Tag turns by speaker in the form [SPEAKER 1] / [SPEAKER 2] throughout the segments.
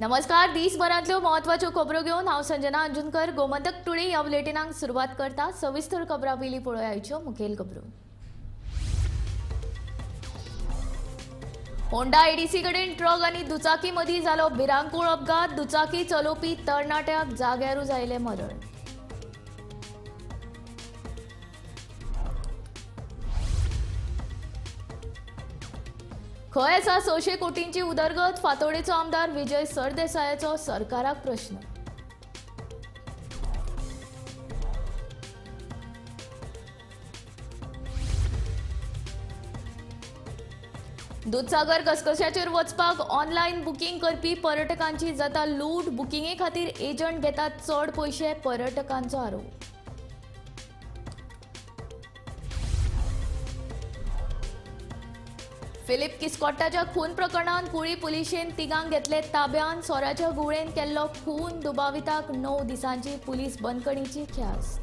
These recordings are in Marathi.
[SPEAKER 1] नमस्कार. दिसभरांतल्यो म्हत्वाच्यो खबरो घेवन हांव संजना अंजुनकर. गोमंतक टुडे ह्या बुलेटिनाक सुरवात करता. सविस्तर खबरां पयलीं पळोवया आयच्यो मुखेल खबरो. होंडा एडीसी कडेन ट्रक आनी दुचाकी मदीं जालो भिरांकूळ अपघात. दुचाकी चलोवपी तरणाट्याक जाग्यारूच आयलें मरण. खंय आसा 600 कोटींची उदरगत? फातोडेचो आमदार विजय सरदेसायाचो सरकाराक प्रश्न. दूधसागर घसघश्याचेर वचपाक ऑनलायन बुकींग करपी पर्यटकांची जाता लूट. बुकिंगे खातीर एजंट घेतात चड पयशे, पर्यटकांचो आरोप. फिलिप किस्कोट्टाच्या खून प्रकरणात कुळी पुलिशेन तिगांक घेतले ताब्यात. सोऱ्याच्या गुळेन केल्लो खून. दुबाविताक 9 दिसांची पुलीस बंदखणीची ख्यास्त.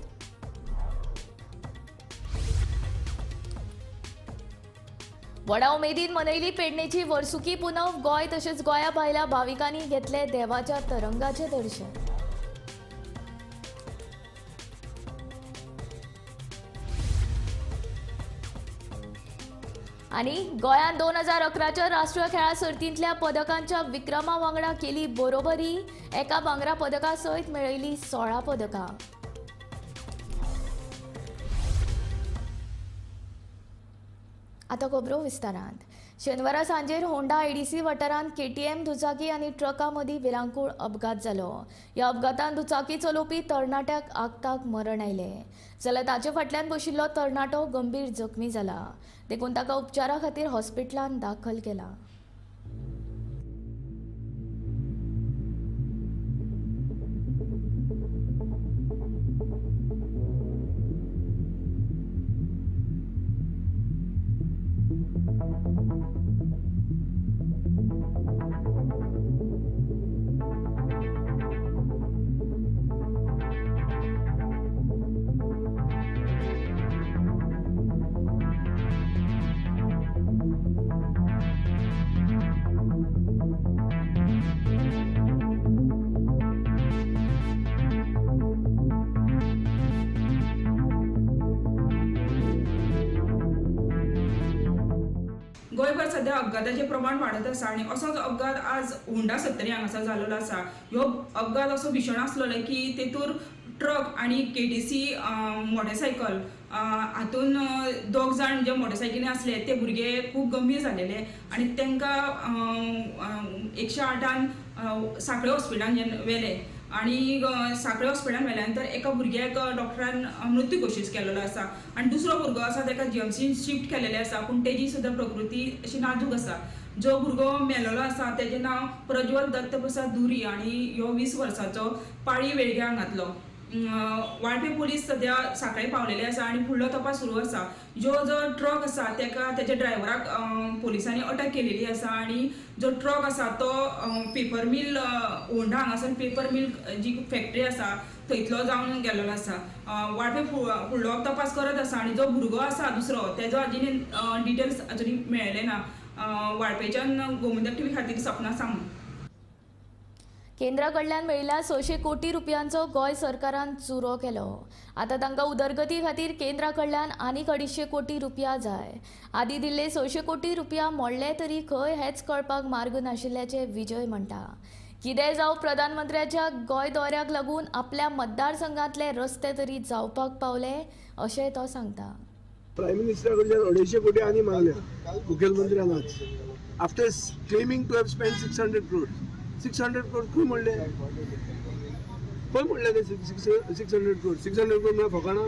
[SPEAKER 1] व्हडा उमेदीन मनयली पेडणेची वर्सुकी पुनव. गोंय तशेंच गोंया भायल्या भाविकांनी घेतले देवाच्या तरंगाचे दर्शन. आनी गोंयान 2011च्या राष्ट्रीय खेळा सर्तींतल्या पदकांच्या विक्रमा वांगडा केली बरोबरी. एका भांगरा पदका सयत मेळयली 16 पदकां. आतां खबरो विस्तारांत. शेनवारा सांजेर होंडा एडीसी वाठारांत केटीएम दुचाकी आनी ट्रका मदीं भिरांकूळ अपघात जालो. ह्या अपघातांत दुचाकी चलोवपी तरणाट्याक आगताक मरण आयलें. जाल्यार ताचे फाटल्यान बशिल्लो तरणाटो गंभीर जखमी जाला. देखून ताका उपचारा खातीर हॉस्पिटलांत दाखल केला.
[SPEAKER 2] गोंयभर सध्या अपघाताचे प्रमाण वाडत आसा आनी असोच अपघात आज होंडा 70 हांगासर जाल्लो आसा. ह्यो अपघात असो भीषण आसलेलो की तेतूर ट्रक आनी केटीसी मोटरसायकल हातून 2 जाण जे मोटरसायकलीन आसले ते भुरगे खूब गंभीर जालेले आनी तांकां 108 सांखळे हॉस्पिटलांत व्हेले आनी सांखळे हॉस्पिटलांत व्हेल्यानंतर एका भुरग्याक डॉक्टरान मृत्यू घोशीत केलेलो आसा आनी दुसरो भुरगो आसा ताका जीएमसीन शिफ्ट केलेले आसा पूण तेजी सुद्दां प्रकृती अशी नाजूक आसा. जो भुरगो मेलेलो आसा तेजें नांव प्रज्वल दत्तप्रसाद धुरी आनी ह्यो 20 वर्सांचो पाळी वेळग्या हांगातलो. वाळपे पुलीस सध्या सांखळे पावलेले आसा आनी फुडलो तपास सुरू आसा. जो ट्रक आसा तेच्या ड्रायव्हराक पुलिसांनी अटक केलेली आसा आनी जो ट्रक आसा तो पेपर मिल होंडा हांगासर पेपर मिल जी फॅक्टरी आसा थंयतलो जावन गेल्लो आसा. वाळपे फुडलो तपास करत आसा आनी जो भुरगो आसा दुसरो तेजो आजुनी डिटेल्स आजुनी मेळ्ळे ना. वाळपेच्यान गोमंतक टीव्ही खातीर सपना सांग.
[SPEAKER 1] केंद्रा कडल्यान मेळिल्ल्या 600 कोटी रुपयांचो गोंय सरकारान चुरो केलो. आतां तांकां उदरगती खातीर केंद्रा कडल्यान आनीक 250 कोटी रुपया जाय. आदी दिल्ले 600 कोटी रुपया मोडले तरी खंय हेच कळपाक मार्ग नाशिल्ल्याचे विजय म्हणटा. कितेंय जावं प्रधानमंत्र्याच्या गोंय दौऱ्याक लागून आपल्या मतदारसंघातले रस्ते तरी जावपाक पावले अशें तो सांगता.
[SPEAKER 3] प्राईम मिनिस्टर कडल्यान 250 कोटी आनी मागल्या मुखेलमंत्र्यान आज. After claiming to have spend 600 crores. 600 crores खंय म्हणले? खंय म्हणले ते 600 crores? 600 crores म्हळ्यार फकाणां?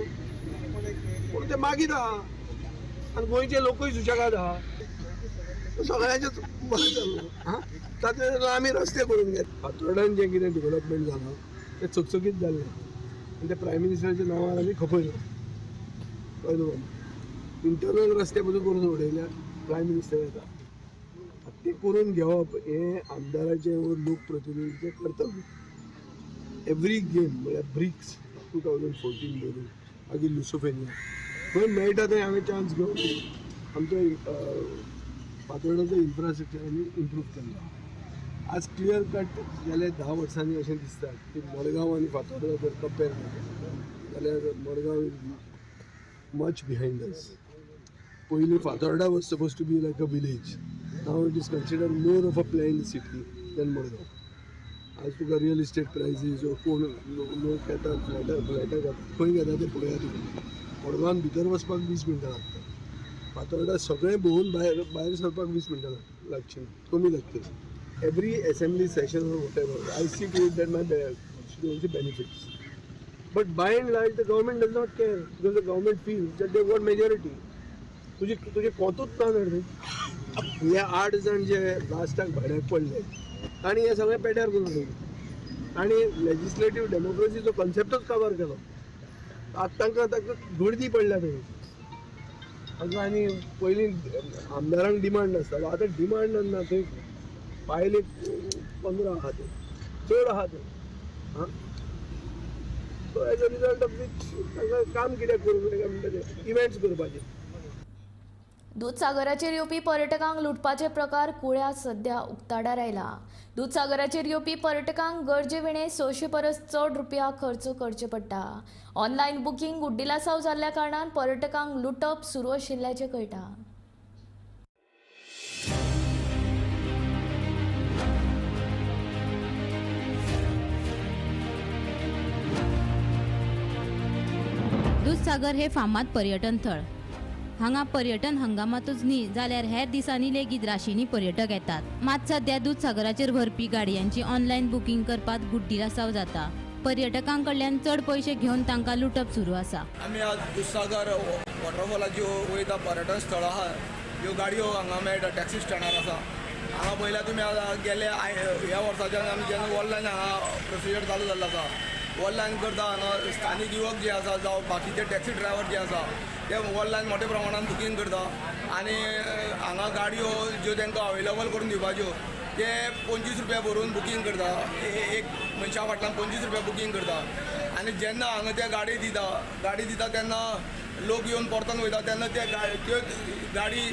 [SPEAKER 3] पूण ते मागीत आहा आनी गोंयचे लोकूय सुशेगाद आहा. सगळ्यांचेच बरें जाल्लो. तातूंत आमी रस्ते करून घेत. फातोर्डान जें कितें डेव्हलपमेंट जालां तें चकचकीत जाल्लें आनी ते प्रायम मिनिस्टराच्या नांवार आमी खपयलो. कळ्ळें तुका? इंटरनल रस्ते पसून करून उडयल्यार प्रायम मिनिस्टर येता. ते करून घेवप हे आमदाराचे व लोकप्रतिनिधीचे कर्तव्य. एवरी गेम म्हळ्यार ब्रिक्स 2014 धरून मागीर लुसोफेनिया खंय मेळटा थंय हांवें चान्स घेवन आमचो फातोर्डाचो इन्फ्रास्ट्रक्चर आमी इम्प्रूव केल्लो. आज क्लियर कट गेले 10 वर्सांनी अशें दिसता की मडगांव आनी फातोर्डा जर कंपेर केलें जाल्यार Madgaon is much behind us. पयलीं Fatorda was suppose to be like a village. Now it is considered more of a planned city than Madgaon. आज तुका रियल इस्टेट प्रायसीस कोण लोक येता फ्लॅटां घेता खंय घेता ते पळया तुमी. मडगांवान भितर वचपाक 20 मिनटां लागता. फातोर्डा सगळें भोंवून भायर सरपाक 20 मिनटां लागची ना, कमी लागतली. Every assembly session or whatever, I see to it that my constituency benefits. But by and large, the government does not care because the government feels that they got majority. तुझे कोतूच ना रे. हे 8 जण जे लास्टाक भाड्याक पडले आणि हे सगळे पेड्यार करून उडयले आणि लेजिस्लेटिव्ह डेमोक्रेसीचो कॉन्सेप्टच कवर केलो. आतां तांकां गर्दी पडल्या थंय. हांगा आनी पयलीं आमदारांक डिमांड नासतालो, आतां डिमांड ना थंय. पायले 15 आहात चड आहात. So as a result of which तांकां काम कित्याक करूंक काय म्हणटा ते इव्हेंट्स करपाचे.
[SPEAKER 1] दूधसागराचेर येवपी पर्यटकांक लुटपाचे प्रकार कुळ्या सध्या उक्ताडार आयला. दूधसागराचेर येवपी पर्यटकांक गरजे वेळेर 600 परस चड रुपया खर्च करचे पडटा. ऑनलायन बुकींग उड्डिलासाव जाल्ल्या कारणान पर्यटकांक लुटप सुरू आशिल्ल्याचें कळटा.
[SPEAKER 4] दूधसागर हे फामाद पर्यटन थळ. हांगा पर्यटन हंगामातूच न्ही जाल्यार हेर दिसांनी लेगीत राशींनी पर्यटक येतात. मात सध्या दूधसागराचेर व्हरपी गाडयांची ऑनलायन बुकींग करपाक गुड्डिलासाव जाता. पर्यटकां कडल्यान चड पयशे घेवन तांकां लुटप सुरू आसा.
[SPEAKER 5] आमी आज दूधसागर वॉटरफॉलाच्यो वयता पर्यटन स्थळ आहा ह्यो गाडयो हांगा मेळटा टॅक्सी स्टँडार आसा. हांगा पयल्या तुमी गेले ह्या वर्साच्यान आमी जेन्ना ऑनलायन हांगा प्रोसिजर चालू जाल्लो आसा. ऑनलायन करता हांगा स्थानीक युवक जे आसा जावं बाकीचे टॅक्सी ड्रायव्हर जे आसा ते ऑनलायन मोठ्या प्रमाणात बुकींग करता आनी हांगा गाडयो ज्यो तांकां अवेलेबल करून दिवपाच्यो ते 25 रुपया भरून बुकींग करता. एक मनशा फाटल्यान 25 रुपया बुकींग करता आनी जेन्ना हांगा ते गाडी दिता तेन्ना लोक येवन परतून वयता तेन्ना त्यो गाडी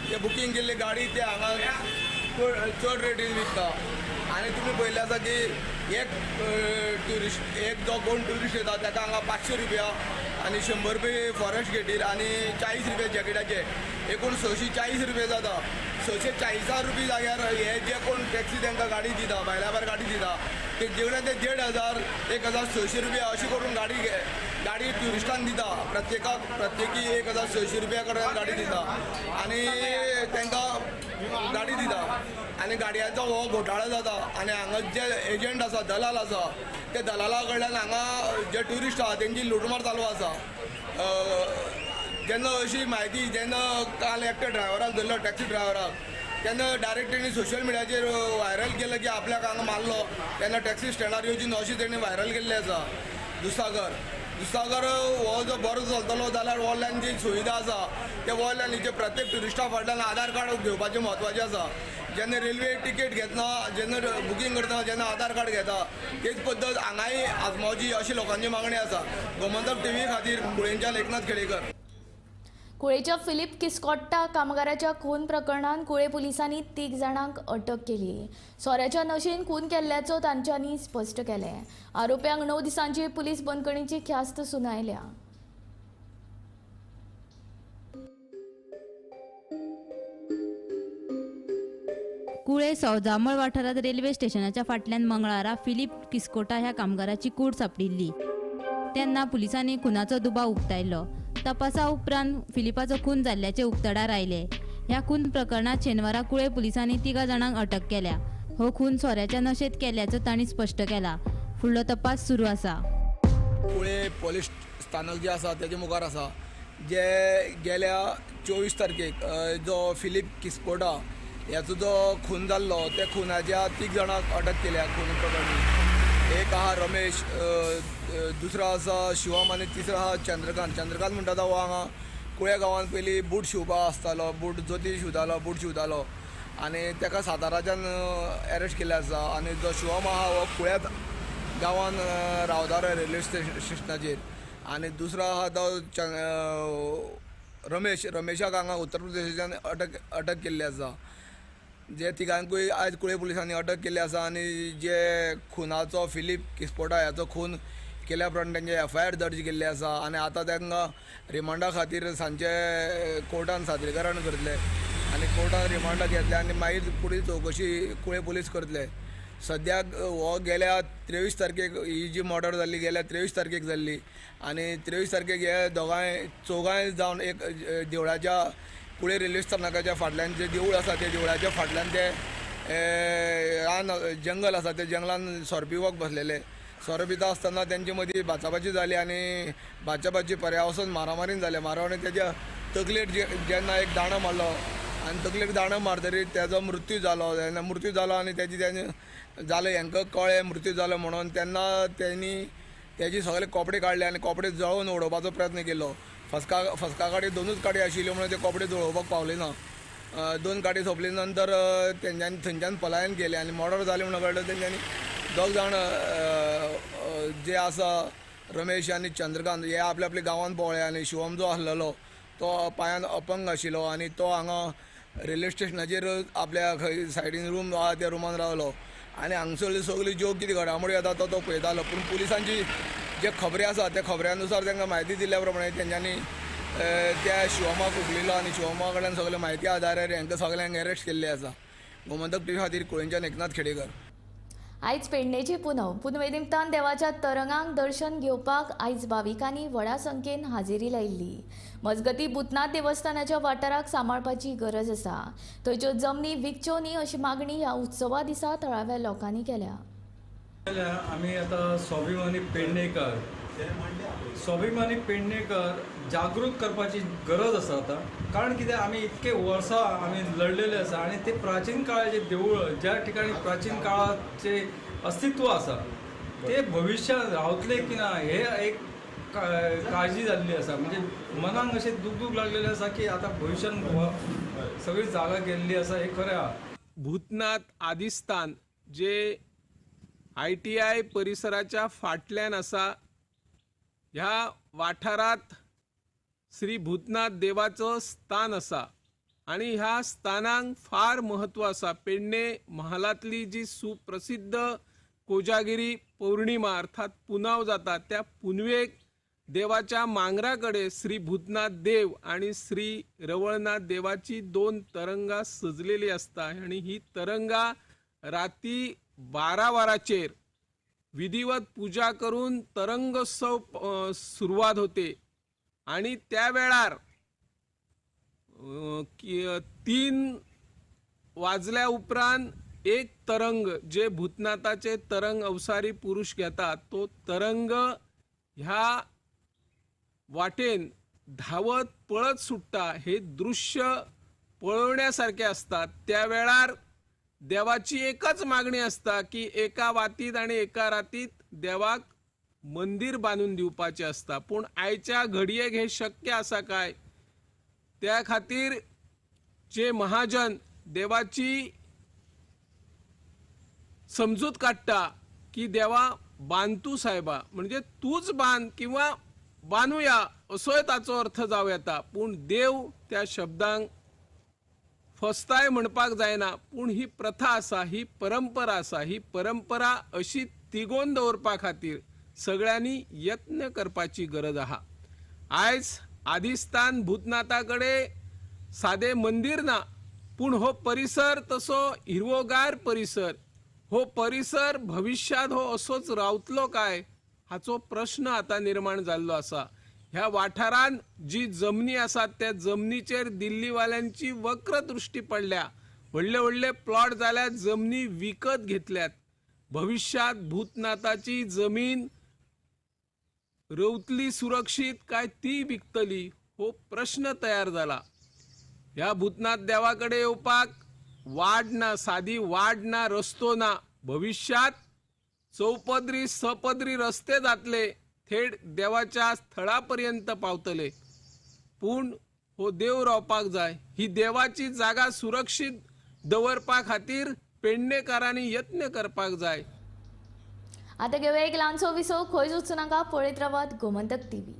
[SPEAKER 5] ते बुकींग केल्ली गाडी ते हांगा चड रेटीन विकता. आनी तुमी पळयल्लें आसा की एक जो कोण ट्युरिस्ट येता ताका हांगा 500 रुपया आनी 100 रुपया फॉरेस्ट गेटीर आनी 40 रुपया जॅकेटाचे एकूण 640 रुपया जाता. 640 रुपया जाग्यार हे जे कोण टॅक्सी तांकां गाडी दिता भायल्या भायर गाडी दिता ते जेवणाचे 1,500 1,600 रुपया अशी करून गाडी ट्युरिस्टांक दिता. प्रत्येकी 1,600 रुपया कडल्यान गाडी दिता आनी तांकां गाडी दिता आनी गाडयांचो हो घोटाळो जाता. आनी हांगा जे एजंट आसा दलाल आसा ते दलाला कडल्यान हांगा जे ट्युरिस्ट आहा तेंची लुटमार चालू आसा. जेन्ना अशी म्हायती जेन्ना काल एकट्या ड्रायव्हराक धरलो टॅक्सी ड्रायव्हराक तेन्ना डायरेक्ट तेणी सोशल मिडियाचेर व्हायरल केलं की आपल्याक हांगा मारलो तेन्ना टॅक्सी स्टँडार येवची न्हू अशी तेणी व्हायरल केल्ली आसा. दूधसागर हो जो बरो चलतलो जाल्यार ऑनलायन जी सुविधा आसा ते ऑनलायनीचे प्रत्येक ट्युरिस्टा फाटल्यान आधार कार्ड घेवपाचें म्हत्वाचें आसा. जेन्ना रेल्वे तिकेट घेतना जेन्ना बुकींग करतना जेन्ना आधार कार्ड घेता तेच पद्दत हांगाय आजमावची अशी लोकांची मागणी आसा. गोमंतक टीव्ही खातीर कुळेंच्यान एकनाथ खेडेकर.
[SPEAKER 1] कुळेच्या फिलिप किस्कोट्टा कामगाराच्या खून प्रकरणात कुळे पुलिसांनी 3 जाणांक अटक केली. सोऱ्याच्या नशेन खून केल्ल्याचो तांच्यांनी स्पश्ट केलें. आरोप्यांक 9 दिसांची पुलीस बंदखणीची ख्यास्त सुनायल्या.
[SPEAKER 4] कुळे सौजामळ वाठारात रेल्वे स्टेशनाच्या फाटल्यान मंगळारा फिलिप किस्कोटा ह्या कामगाराची कूड सापडिल्ली. तेन्ना पुलिसांनी खुनाचो दुबाव उक्तायलो. तपासा उपरांत फिलिपाचो खून जाल्ल्याचे उक्ताडार आयले. ह्या खून प्रकरणात शेनवारा कुळे पुलिसांनी 3 जाणांक अटक केल्या. हो खून सोऱ्याच्या नशेत केल्ल्याचो तांणी स्पश्ट केला. फुडलो तपास सुरू आसा.
[SPEAKER 5] कुळे पोलीस स्थानक जे आसा तेजे मुखार आसा जे गेल्या 24 तारखेक जो फिलिप किस्कोटा ह्याचो जो खून जाल्लो त्या खुनाच्या 3 जाणांक अटक केल्या खून प्रकरणी. एक आहा रमेश, दुसरो आसा शिवम आनी तिसरो आहा चंद्रकांत म्हणटा तो हो हांगा कुळ्या गांवांत पयलीं बूट शिवपा आसतालो, बूट जोती शिवतालो, बूट शिवतालो आनी ताका साताराच्यान अरेस्ट केल्ले आसा. आनी जो शिवम आहा हो कुळ्या गांवांत रावतालो रेल्वे स्टेशनाचेर आनी दुसरो आहा तो रमेशाक हांगा उत्तर प्रदेशाच्यान अटक केल्ली आसा. जे तिगांकूय आयज कुळे पुलिसांनी अटक केल्ली आसा आनी जे खुनाचो फिलीप किस्पोटा ह्याचो खून केल्या प्रमाणे तेंचे FIR दर्ज केल्ली आसा आनी आतां तांकां रिमांडा खातीर सांजचे कोर्टान सादरीकरण करतले आनी कोर्टान रिमांडाक घेतले आनी मागीर पुढील चौकशी कुळे पुलीस करतले. सद्याक हो गेल्या 23 तारखेक ही जी मर्डर जाल्ली गेल्या 23 तारखेक जाल्ली आनी 23 तारखेक हे चौगांय जावन एक देवळाच्या कुळे रेल्वे स्थानकाच्या फाटल्यान जे देवूळ आसा त्या देवळाच्या फाटल्यान ते रान जंगल आसा त्या जंगलान सोरपिवक बसलेले. सोरपिता आसतना तेंचे मदीं बाचाबाची जाली आनी बाचाबाची पर्यावसन मारामारीन जाले. मारवाणी तेज्या तकलेर जेन्ना एक दाणो मारलो आनी तकलेक दाणो मारतरीत तेजो मृत्यू जालो आनी तेजें जालें हांकां कळ्ळें मृत्यू जालो म्हणून तेन्ना तेणी तेजे सगळे कपडे काडले आनी कपडे जळोवन उडोवपाचो प्रयत्न केलो. फस्का गाडी 2च गाडी आशिल्ल्यो म्हणून ते कपडे जळोवपाक पावले ना. 2 गाडी सोंपले नंतर तेंच्यांनी थंयच्यान पलायन केले आनी मर्डर जालें म्हणून कळ्ळें. तेंच्यांनी 2 जाण जे आसा रमेश आनी चंद्रकांत हे आपल्या आपल्या गांवांत भोंवळे आनी शिवम जो आसलेलो तो पांयान अपंग आशिल्लो आनी तो हांगा रेल्वे स्टेशनाचेर आपल्या खंय सायडीन रूम आहा त्या रुमान रावलो आनी हांगसरल्यो सगल्यो ज्यो कितें घडामोडी जाता तो पळयतालो. पूण पुलिसांची जे खबरी आसा त्या खबऱ्यानुसार तांकां म्हायती दिल्ल्या प्रमाणे तेंच्यांनी त्या शिवमाक उखलिलो आनी शिवमा कडल्यान सगळे म्हायती आदारार हांकां सगळ्यांक अरेस्ट केल्ले आसा. गोमंतक टीव्ही खातीर कुळेंच्यान एकनाथ खेडेकर.
[SPEAKER 1] आयज पेडणेची पुनव पुनवे निमतान देवाच्या तरंगांक दर्शन घेवपाक आयज भाविकांनी व्हडा संख्येन हाजेरी लायिल्ली. मजगती भूतनाथ देवस्थानाच्या वाठाराक सांबाळपाची गरज आसा. थंयच्यो जमनी विकच्यो न्ही अशी मागणी ह्या उत्सवा दिसा थळाव्या लोकांनी केल्या.
[SPEAKER 6] आम्ही आता स्वाभिमानी पेडणेकर जागृत करपाची गरज आसा आता. कारण कितें आमी इतके वर्सां आमी लढलेले आसा आनी ते प्राचीन काळाचे देवूळ ज्या ठिकाणी प्राचीन काळाचे अस्तित्व आसा ते भविष्यात रावतले की ना हे एक काळजी जाल्ली आसा. म्हणजे मनाक अशें दूख लागलेलें आसा की आता भविष्यात सगळी जागा गेल्ली आसा हे खरें आहा.
[SPEAKER 7] भूतनाथ आदिस्थान जे ITI परिसराच्या फाटल्यान आसा ह्या वाठारात श्री भूतनाथ देवाचं स्थान आसा आणि ह्या स्थानांक फार महत्व आसा. पेडणे महालातली जी सुप्रसिद्ध कोजागिरी पौर्णिमा अर्थात पुनव जाता त्या पुनवेक देवाच्या मांगराकडे श्री भूतनाथ देव आणि श्री रवळनाथ देवाची 2 तरंगा सजलेली असता आणि ही तरंगा राती 12 वरांचेर विधिवत पूजा करून तरंगोत्सव सुरुवात होते आणि त्या वेळार 3 वाजल्या उपरांत एक तरंग जे भूतनाथाचे तरंग अवसारी पुरुष घेतात तो तरंग ह्या वाटेन धावत पळत सुट्टा. हे दृश्य पळवण्यासारखे असतात. त्या वेळार देवाची एकच मागणी असता की एका वातीत आणि एका रातीत देवाक मंदिर बांधून दिवपाचे असता. पूण आयच्या घडयेक हे शक्य आसा काय? त्या खातीर जे महाजन देवाची समजूत काडटा की देवा बांद तूं साहेबा म्हणजे तूच बांद किंवा बांदुया असोय ताचो अर्थ जावं येता. पूण देव त्या शब्दांक फस्ताय म्हणपाक जायना. पूण ही प्रथा आसा, ही परंपरा आसा. ही परंपरा अशी तिगोवन दवरपा खातीर सगळ्यांनी यत्न करपाची गरज आहा. आयज आदिस्थान भूतनाथाकडे सादे मंदिर ना पूण हो परिसर तसो हिरवोगार परिसर. हो परिसर भविष्यात हो असोच रावतलो काय हाचो प्रश्न आता निर्माण जाल्लो आसा. ह्या वाठारान जी जमनी आसात त्या जमनीचेर दिल्लीवाल्यांची वक्र दृष्टी पडल्या. व्हडले व्हडले प्लॉट जाल्यात, जमनी विकत घेतल्यात. भविष्यात भूतनाथाची जमीन रवतली सुरक्षित काय ती विकतली हो प्रश्न तयार जाला. ह्या भूतनाथ देवाकडे येवपाक वाड ना, साधी वाड ना, रस्तो ना. भविष्यात चौपदरी सपदरी रस्ते जातले, थेट देवाच्या स्थळापर्यंत पावतले. पूण हो देव रावपाक जाय. ही देवाची जागा सुरक्षित दवरपा खातीर पेडणेकारांनी यत्न करपाक जाय.
[SPEAKER 1] आता घेऊया एक ल्हानसो विसो. खंयच वचूं नाका, पळयत रावात गोमंतक TV.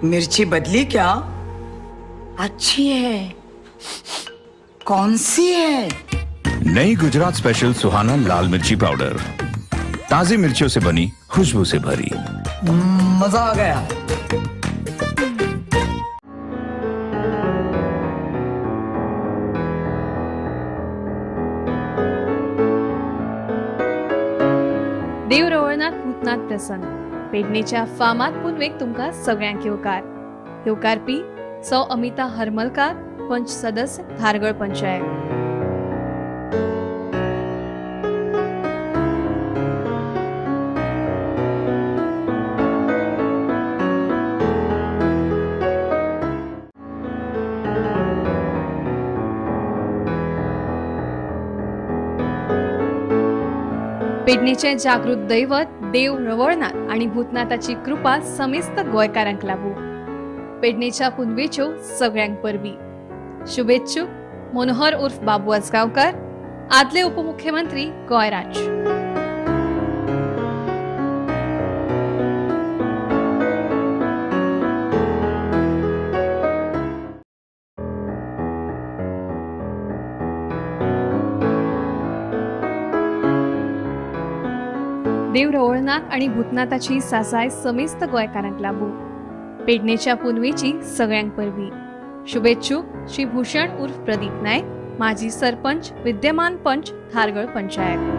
[SPEAKER 8] मिर्ची बदली क्या? अच्छी है। कौन सी है?
[SPEAKER 9] नई गुजरात स्पेशल सुहाना लाल मिर्ची पाउडर, ताजी मिर्चियों से बनी, खुशबू से भरी।
[SPEAKER 8] मजा आ गया।
[SPEAKER 10] देव रवळनाथ भूतनाथ प्रसंग पेडणेच्या फामाद पुनवेक तुमकां सगळ्यांक येवकार. येवकारपी सौ अमिता हरमलकार, पंच सदस्य, धारगळ पंचायत. पेडणेचे जागृत दैवत देव रवळनाथ आणि भूतनाथाची कृपा समेस्त गोंयकारांक लाभू. पेडणेच्या पुनवेच्यो सगळ्यांक परबी. शुभेच्छुक मनोहर उर्फ बाबू आसगांवकार, आदले उपमुख्यमंत्री गोंयराज. देव रवळनाथ आणि भूतनाथाची सासाय समेस्त गोंयकारांक लाभू. पेडणेच्या पुनवेची सगळ्यांक परबी. शुभेच्छुक श्री भूषण उर्फ प्रदीप नायक, माजी सरपंच, विद्यमान पंच, धारगळ पंचायत.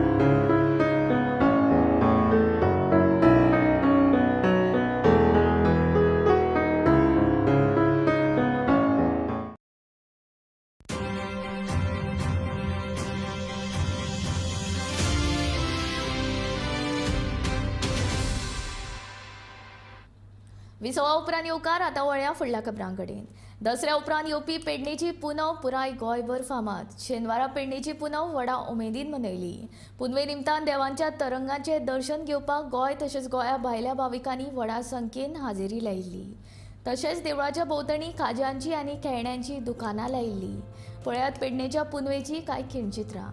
[SPEAKER 1] विसवा उपरांत येवकार आतां वळ्या फुडल्या खबरां कडेन. दसऱ्या उपरांत येवपी पेडणेची पुनव पुराय गोंयभर फामाद. शेनवारा पेडणेची पुनव व्हडा उमेदीन मनयली. पुनवे निमतान देवांच्या तरंगांचे दर्शन घेवपाक गोंय तशेंच गोंया भायल्या भाविकांनी व्हडा संख्येन हाजेरी लायिल्ली. तशेंच देवळाच्या भोंवतणी खाज्यांची आनी खेळण्यांची दुकानां लायिल्ली. पळयात पेडणेच्या पुनवेची कांय खिणचित्रां.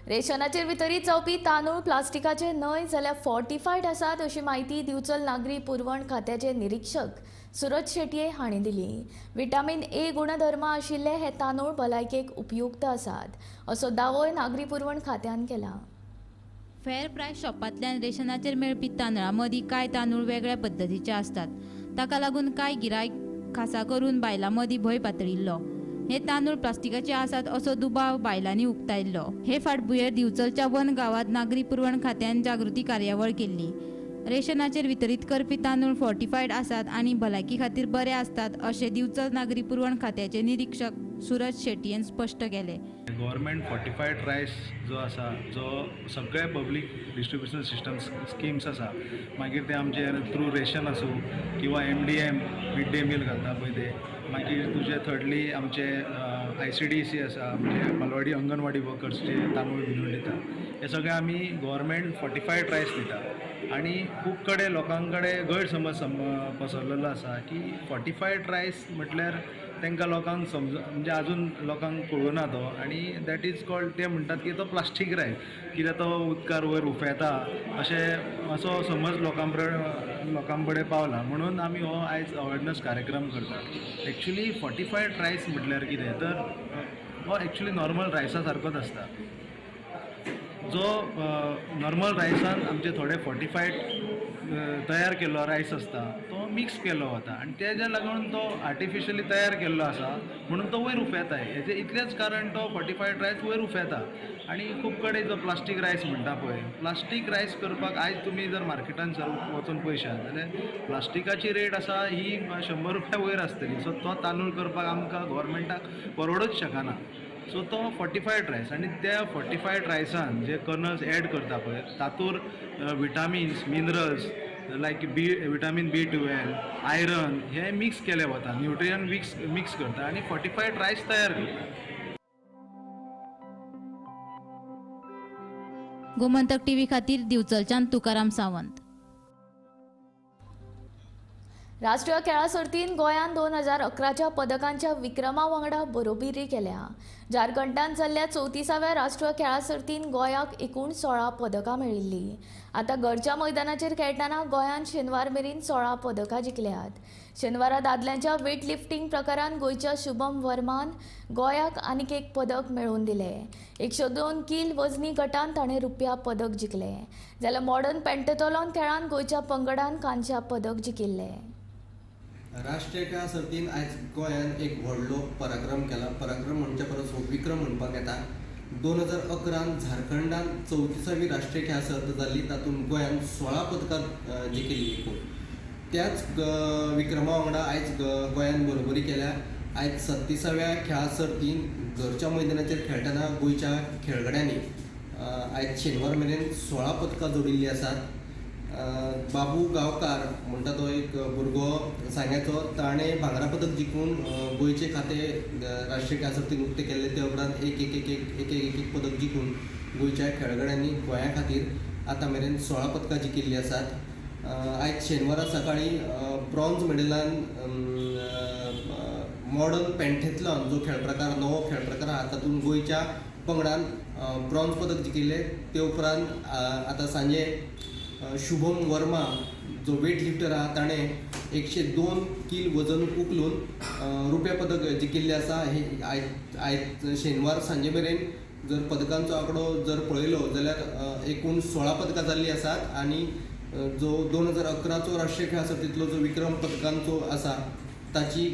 [SPEAKER 1] रेशनाचेर वितरीत जावपी तांदूळ प्लास्टिकाचे न्हय जाल्यार फोर्टिफायड आसात अशी माहिती दिवचल नागरी पुरवण खात्याचे निरीक्षक सुरज शेटये हांणी दिली. विटामीन ए गुणधर्म आशिल्ले हे तांदूळ भलायकेक उपयुक्त आसात असो दावोय नागरी पुरवण खात्यान केला.
[SPEAKER 4] फेअर प्रायस शॉपांतल्यान रेशनाचेर मेळपी तांदळां मदीं कांय तांदूळ वेगळ्या पद्दतीचे असतात. ताका लागून कांय गिरायक खासा करून बायलां मदीं भंय पातळिल्लो. हे तांदूळ प्लास्टिकाचे आसात असो दुबाव बायलांनी उक्तायल्लो. हे फाटभुंयेर दिवचलच्या वन गांवांत नागरी पुरवण खात्यान जागृती कार्यावळ केल्ली. रेशनाचेर वितरीत करपी तांदूळ फोर्टिफायड आसात आनी भलायकी खातीर बरे आसतात अशें दिवचल नागरी पुरवण खात्याचे निरीक्षक सुरज शेटयेन स्पश्ट केलें.
[SPEAKER 11] गव्हर्मेंट फोर्टिफायड रायस जो आसा, जो सगळे पब्लीक डिस्ट्रिब्युशन सिस्टम स्किम्स आसा, मागीर ते आमचे थ्रू रेशन आसूं किंवा MDM मिड डे मील घालता पळय ते, मागीर तुजे थर्डली आमचे ICDC आसा, म्हणजे बालवाडी अंगणवाडी वर्कर्सचे तांदूळ विणून दिता. हे सगळे आमी गव्हर्मेंट फोर्टिफायड रायस दिता. आनी खूब कडेन लोकां कडेन गैरसमज पसरलेलो आसा की फोर्टिफायड रायस म्हटल्यार तांकां लोकांक म्हणजे आजून लोकांक कळुना तो, आनी दॅट इज कॉल्ड, ते म्हणटात की तो प्लास्टीक रायस, कित्याक तो उदकार वयर उफेता असो समज लोकां कडेन पावला. म्हणून आमी हो आयज अवेरनेस कार्यक्रम करतात. एक्चुली फोर्टिफायड रायस म्हटल्यार कितें तर हो एक्चुली नॉर्मल रायसा सारकोच आसता. जो नॉर्मल रायसान आमचे थोडे फोर्टिफायड तयार केल्लो रायस आसता तो मिक्स केल्लो वता आनी तेज्या लागून तो आर्टिफिशली तयार केल्लो आसा म्हणून तो वयर उफेताय. हेजें इतलेंच कारण तो फोर्टिफायड रायस वयर उफेता. आनी खूब कडेन जो प्लास्टीक रायस म्हणटा पळय, प्लास्टीक रायस करपाक आयज तुमी जर मार्केटान वचून पळयशात जाल्यार प्लास्टिकाची रेट आसा ही 100 रुपया वयर आसतली. सो तो तांदूळ करपाक आमकां गव्हर्मेंटाक परवडूच शकना. सो तो फोर्टिफायड रायस आनी त्या फोर्टिफायड रायसान जे कर्नल्स एड करता पळय तातूंत विटामिन्स मिनरल्स लायक विटामीन B12 आयरन हे मिक्स केले वता, न्यूट्रियन मिक्स करता आनी फोर्टिफायड रायस तयार करता.
[SPEAKER 4] गोमंतक टीव्ही खातीर दिवचलच्यान तुकाराम सावंत.
[SPEAKER 1] राष्ट्रीय खेळा सर्तीन गोंयान 2011च्या पदकांच्या विक्रमा वांगडा बरोबरी केल्या. झारखंडांत जाल्ल्या 34व्या राष्ट्रीय खेळा सर्तीन गोंयाक एकूण 16 पदकां मेळिल्ली. आतां घरच्या मैदानाचेर खेळटना गोंयान शेनवार मेरेन 16 पदकां जिखल्यात. शेनवारा दादल्यांच्या वेट लिफ्टिंग प्रकारान गोंयच्या शुभम वर्मान गोंयाक आनीक एक पदक मेळोवन दिलें. 102 किल वजनी गटान ताणें रुप्या पदक जिखलें. जाल्यार मॉडर्न पेंटाथलॉन खेळान गोंयच्या पंगडान कांस्य पदक जिखिल्लें.
[SPEAKER 12] राष्ट्रीय खेळा सर्तीन आयज गोंयान एक व्हडलो पराक्रम केला. पराक्रम म्हणचे परस हो विक्रम म्हणपाक येता. 2011 झारखंडान 34वी राष्ट्रीय खेळा सर्त जाल्ली, तातूंत गोंयान 16 पदकां जिखिल्ली एकूण. त्याच विक्रमा वांगडा आयज गोंयान बरोबरी केल्या. आयज 36व्या खेळा सर्तीन घरच्या मैदानाचेर खेळटना गोंयच्या खेळगड्यांनी आयज शेनवार मेरेन 16 पदकां जोडिल्लीं आसात. बाबू गांवकार म्हणटा तो एक भुरगो सांग्याचो, ताणें भांगरा पदक जिखून गोंयचे खातें राष्ट्रीय खेळा सर्तीन उक्तें केल्लें. ते उपरांत एक पदक जिखून गोंयच्या खेळगड्यांनी गोंया खातीर आतां मेरेन 16 पदकां जिखिल्लीं आसात. आयज शेनवारा सकाळीं ब्रॉन्झ मेडलान मॉडर्न पेंटाथलॉन जो खेळ प्रकार नवो खेळ प्रकार आसा तातूंत गोंयच्या पंगडान ब्रॉन्झ पदक जिखिल्लें. ते उपरांत आतां सांजे शुभम वर्मा जो वेट लिफ्टर आहा ताणें 102 किल वजन उखलून रुप्या पदक जिखिल्लें आसा. हे आयज शेनवार सांजे मेरेन जर पदकांचो आंकडो जर पळयलो जाल्यार एकूण 16 पदकां जाल्लीं आसात. आनी जो 2011चो राष्ट्रीय खेळा सर्तींतलो जो विक्रम पदकांचो आसा ताची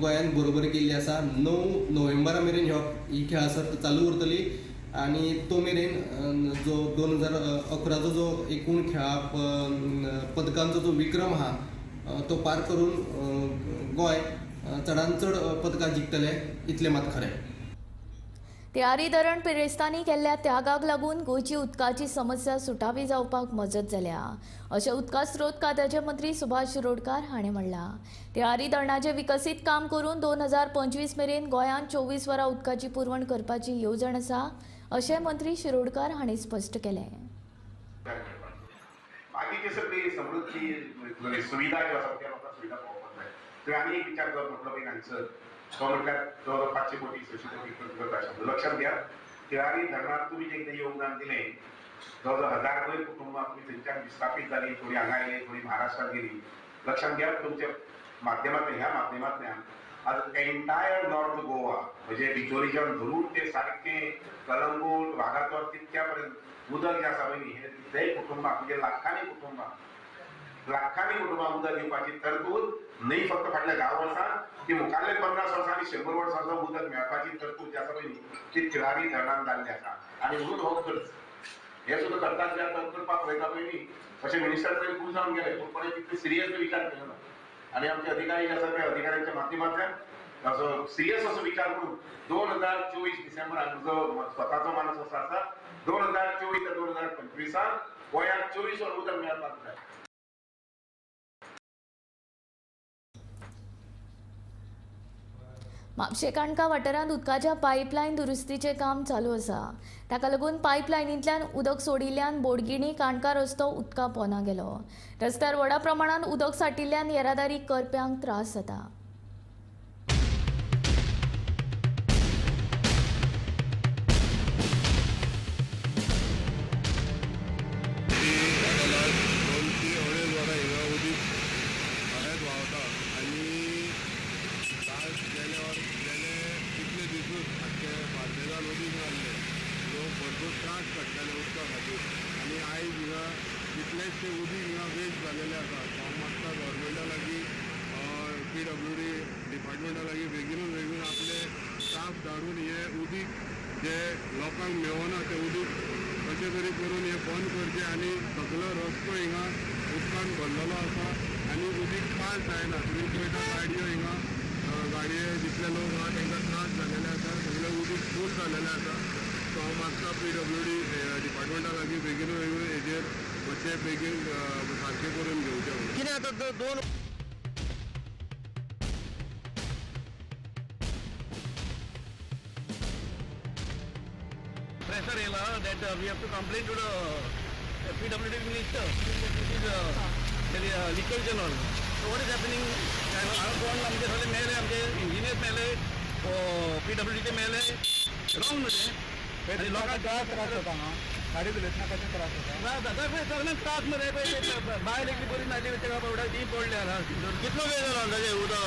[SPEAKER 12] गोंयान बरोबरी केल्ली आसा. 9 नोव्हेंबरा मेरेन ही खेळा सर्त चालू उरतली आनी तो मेरेन जो 2011चो जो एकूण खेळा पदकांचो जो विक्रम आहा तो पार करून गोंय चडांत चड पदकां जिखतलें इतलें मात खरें.
[SPEAKER 1] त्यारी धरण पिरेस्तांनी केल्ल्या त्यागाक लागून गोंयची उदकाची समस्या सुटावी जावपाक मजत जाल्या अशें उदका स्रोत खात्याचे मंत्री सुभाष शिरोडकार हाणें म्हणलां. त्यारी धरणाचें विकसीत काम करून 2025 मेरेन गोंयांत 24 वरां उदकाची पुरवण करपाची येवजण आसा अशें मंत्री शिरोडकार हांणी स्पश्ट केलें.
[SPEAKER 13] बाकीची सगळी समृद्धी सुविधा ज्यो आसा त्या लोकांक सुविधा पावोवपाक जाय. थंय आनी एक विचार जो म्हटलो एक आन्सर तो म्हटल्यार 500 कोटी 600 कोटी करता शब्द लक्षात घ्या. त्यारी धरणात तुमी जे कितें योगदान दिलें जवळ 1000 वयर कुटुंबां तुमी थंयच्यान विस्थापीत जाली, थोडी हांगा आयली, थोडी महाराष्ट्रात गेली. लक्षात घ्या तुमच्या माध्यमांतल्यान ह्या माध्यमांतल्यान आज एंटायर नॉर्थ गोवा म्हणजे बिचोलीच्यान धरून ते सारखे कलंगूट वागातोर तितक्या पर्यंत उदक जे आसा पळय हे कितलेय कुटुंबां म्हणजे लाखांनी कुटुंबां उदक दिवपाची तरतूद न्हय फक्त फाटल्या 10 वर्सां ती मुखारले 50 वर्सां आनी 100 वर्सां उदक मेळपाची तरतूद जी आसा पळय ती तिळारी धरणान जाल्ली आसा. आनी म्हणून हो खर्च हे सुद्दां करतात जे आतां करपाक पळयता पळय अशें मिनिस्टर थंय खूब जावन गेले पूण कोणें तितले सिरियसली विचार केलो ना. आनी आमचे अधिकारी जे आसा त्या अधिकाऱ्यांच्या माध्यमांतल्यान असो सिरियस असो विचार करून 2024 डिसेंबराक जो स्वताचो मानस असो आसा 2024 ते 2025 गोंयांत 24 वर उदक मेळपाक जाय.
[SPEAKER 1] म्हापशें काणका वाठारांत उदकाच्या पायपलायन दुरुस्तीचें काम चालू आसा. ताका लागून पायपलायनींतल्यान उदक सोडिल्ल्यान बोडगिणी काणका रस्तो उदका पोना गेलो. रस्त्यार व्हडा प्रमाणांत उदक सांटिल्ल्यान येरादारी करप्यांक त्रास जाता.
[SPEAKER 14] भरपूर त्रास पडटाले उदका
[SPEAKER 3] मातशें उदीक हिंगा वेस्ट जालेलें आसा सो हांव मागता गव्हर्मेंटा लागीं PWD डिपार्टमेंटा लागीं बेगीनूच आपले स्टाफ धाडून हें उदीक जे लोकांक मेळना तें उदीक कशें तरी करून हें बंद करचें आनी सगळो रस्तो हिंगा उदकान भरलेलो आसा आनी उदीक पास जायना तुमी पळयता गाडयो हिंगा गाडये जितले लोक आहा तांकां त्रास जालेले आसा सगळे उदीक फूल जालेलें आसा सो हांव मागता PWD डिपार्टमेंटा लागीं बेगीनूच हेजेर मातशें बेगीन सारकें करून घेवचें कितें आतां दोन
[SPEAKER 5] pressure that we have to complain to the PWD minister. This is leakage and all. So what is happening? आमचे सगळे मेले आमचे इंजिनियर्स मेले PWDचे मेले रॉंग मध्ये लोकांक त्रास होता गाडी चलयतना कशें त्रास होता सगळ्यांक त्रास मध्ये बायल एकली बरी नाली तेका पडटा ती पडल्या कितलो वेळ जालो अंदाजे उदक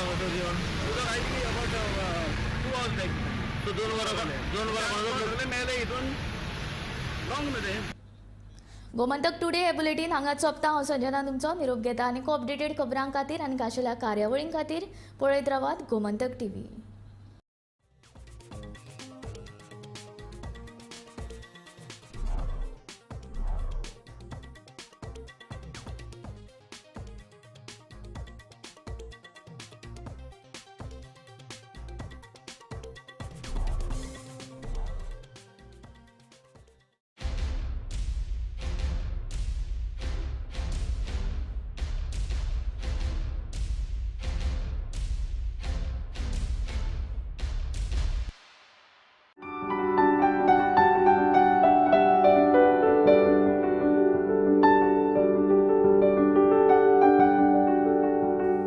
[SPEAKER 5] I think about 2 hours back so 2 वरां सगळे मेले हितून रॉंग मध्ये
[SPEAKER 1] गोमंतक टुडे हे बुलेटीन हांगाच सोंपता हांव संजना तुमचो निरोप घेता आनी अपडेटेड खबरां खातीर आनी खाशेल्या कार्यावळीं खातीर पळयत रावात गोमंतक TV.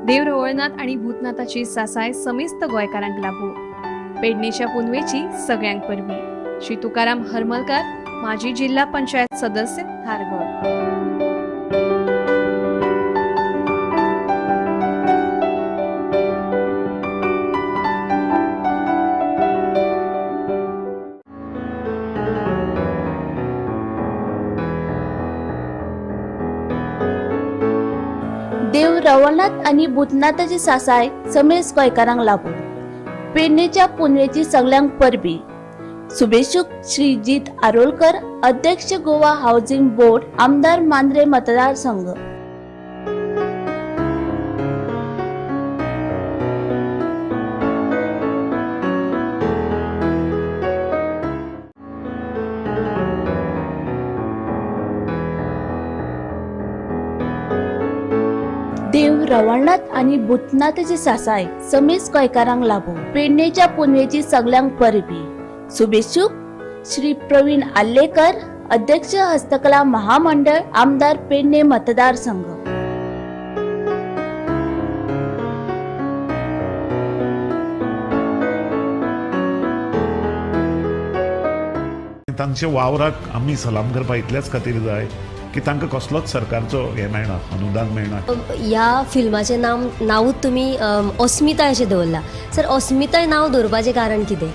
[SPEAKER 10] देव रवळनाथ आणि भूतनाथाची सासाय समेस्त गोंयकारांक लागू. पेडणेच्या पुनवेची सगळ्यांक परबी. श्री तुकाराम हरमलकर, माजी जिल्हा पंचायत सदस्य, धारगड.
[SPEAKER 14] देव रवळनाथ आणि भूतनाथाची सासाय समेस्त गोंयकारांक लागू. पेडणेच्या पुनवेची सगळ्यांक परबी. शुभेच्छुक श्रीजीत आरोलकर, अध्यक्ष गोवा हाऊसिंग बोर्ड, आमदार मांद्रे मतदारसंघ. देव रवळनाथ आणि भूतनाथाची सासाय समेस्त गोंयकारांक लागू. पेडणेच्या पुनवेची सगळ्यांक परबी. शुभेच्छुक श्री प्रवीण आल्लेकर, अध्यक्ष हस्तकला महामंडळ, आमदार पेडणे मतदारसंघ.
[SPEAKER 15] तांच्या वावराक आमी सलाम करपा इतलेच खातीर जाय की तांकां कसलोच सरकारचो हे मेळना, अनुदान मेळना.
[SPEAKER 16] ह्या फिल्माचें नांवूच तुमी अस्मिताय अशें दवरला. सर अस्मिताय नांव दवरपाचें कारण कितें?